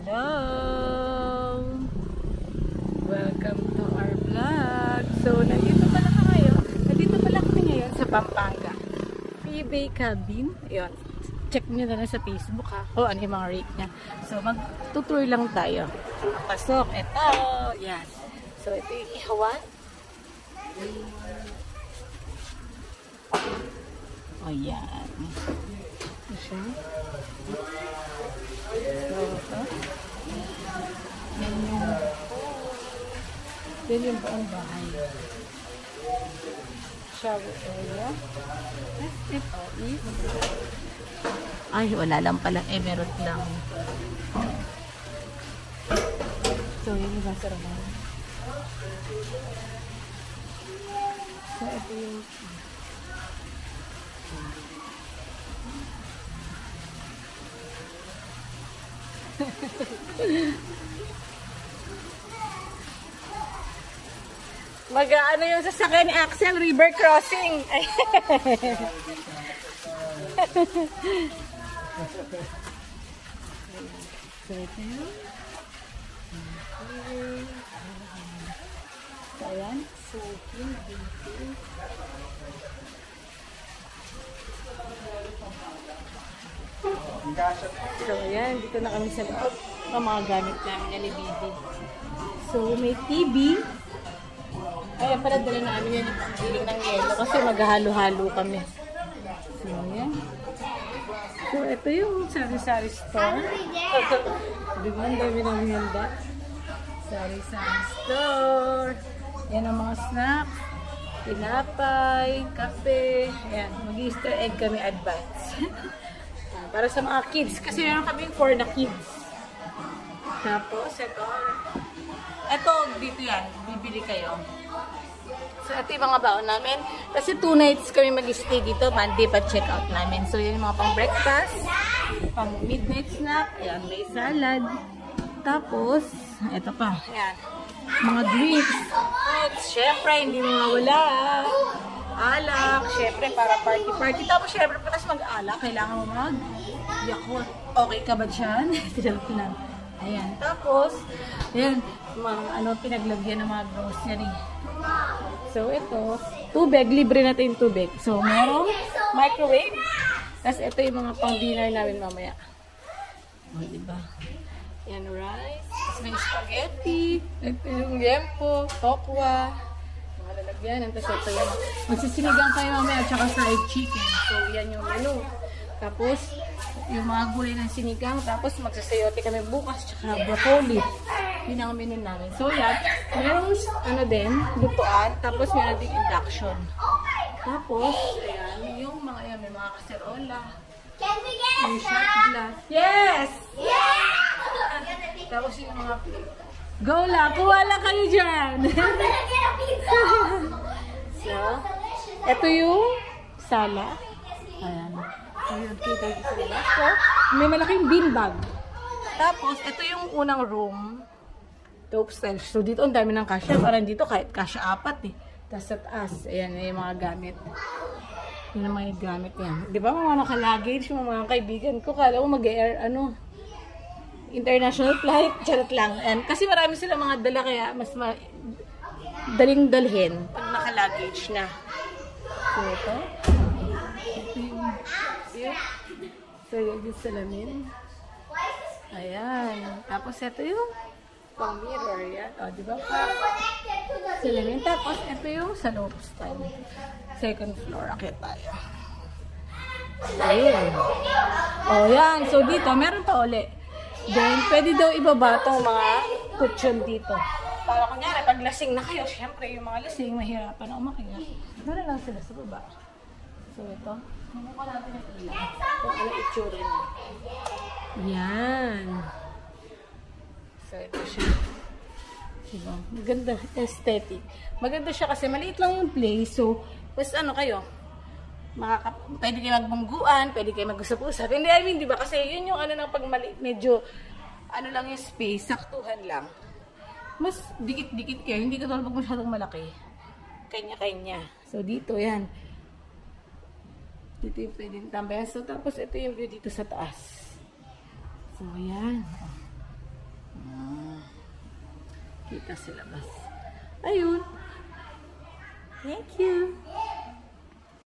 Hello! Welcome to our vlog. So, nandito pala kami ngayon sa Pampanga. Freebay Cabin. Ayun. Check nyo na lang sa Facebook ha. O ano yung mga rate niya. So, mag-tutour lang tayo. Pasok. Ito. Yan. So, ito yung ihawan. O yan. Ito siya. So, ito. Yan yung buong bahay. Shower area. Ito is... Ay, wala lang pala. Emerald lang. So, yun yung nasa raman. So, ito yung... Mag-ano yung sasakyan ni Axel, river crossing. So, ito yun. So, ayan. Soaking, baking. So, ayan. Dito na kami sa loob. Ang mga gamit namin yan ni Bibi. So, may TV. Ay, pala dala na namin yan yung pagbiling ng yelo kasi maghahalo-halo kami. So, ayan. So, ito yung sari-sari store. Diba, ang dami ng handa. Sari-sari store. Yan ang mga snacks. Tinapay, kape. Ayan, mag-Easter egg kami advance. Para sa mga kids. Kasi meron kaming for the kids. Tapos, ito, dito yan. Bibili kayo. So, ito yung mga baon namin. Kasi 2 nights kami mag-stay dito. Monday pa check out namin. So, yun yung mga pang breakfast. Pang midnight snack. Ayan, may salad. Tapos, ito pa. Ayan. Mga drinks. Fruits. Siyempre, hindi mawala. Alak. Siyempre, para party-party. Tapos, siyempre, patas mag-alak. Kailangan mo mag-yakult. Okay ka ba dyan? Tinalap ko lang. Ayan. Tapos, ayan. Mga pinaglagyan ng mga grocery. So, ito. Tubig. Libre natin yung tubig. So, merong microwave. Tapos, ito yung mga pang-dinner namin mamaya. O, diba? Ayan, rice. Tapos, may spaghetti. Ito yung yempo. Tokwa. Mga lalagyan. Tapos, ito yung magsisinigang kayo mamaya. Tsaka fried chicken. So, yan yung menu. Tapos, yung mga gulay ng sinigang. Tapos, magsasayote kami bukas. Tsaka broccoli. Yun ang menu namin. So, yan. Merong, din, lutuan. Tapos, meron din induction. Tapos, ayan, yung mga yan, may mga kaserola. Yung shot glass. Yes! Yeah! Tapos, yung mga plate. Go lang! Kuha lang kayo dyan! So, ito yung sala. Ayan. So, yun, kita sa labas. So, may malaking beanbag. Tapos, ito yung unang room. Dope style. So, dito ang dami ng kasya. Parang dito kahit kasya 4 eh. Tapos sa taas. Ayan, yung mga gamit. Yung mga gamit yan. Di ba mga naka-luggage, mga kaibigan ko. Kala ko mag-air, international flight. Charot lang. And, kasi marami sila mga dala kaya mas daling dalhin pag naka-luggage na. So, ito. So, yung salamin. Ayan. Tapos, ito yung pang mirror yan. O, diba? Salamin. Tapos, ito yung sa loob style. Second floor. Akit tayo. Ayan. O, yan. So, dito, meron pa uli. Then, pwede daw ibaba itong mga kutsyon dito. Para kunyari, pag lasing na kayo, syempre, yung mga lasing, mahirapan na umakyat. Meron lang sila sa baba. So, ito. Mumukha natin ang ilaw. Kung ano itsura niya. Yan. So, ito siya. Diba? Maganda. Aesthetic. Maganda siya kasi maliit lang yung place. So, basta kayo. Pwede kayo magbangguan. Pwede kayo mag-usap-usap. Hindi, I mean, diba? Kasi yun yung ng pag medyo, lang yung space. Saktuhan lang. Mas dikit-dikit kayo. Hindi ka tulad pag masyadong malaki. Kanya-kanya. So, dito, yan. Dito yung pwedeng tambayan. So, tapos ito yung view dito sa taas. So, ayan. Kita sila mas. Ayun. Thank you.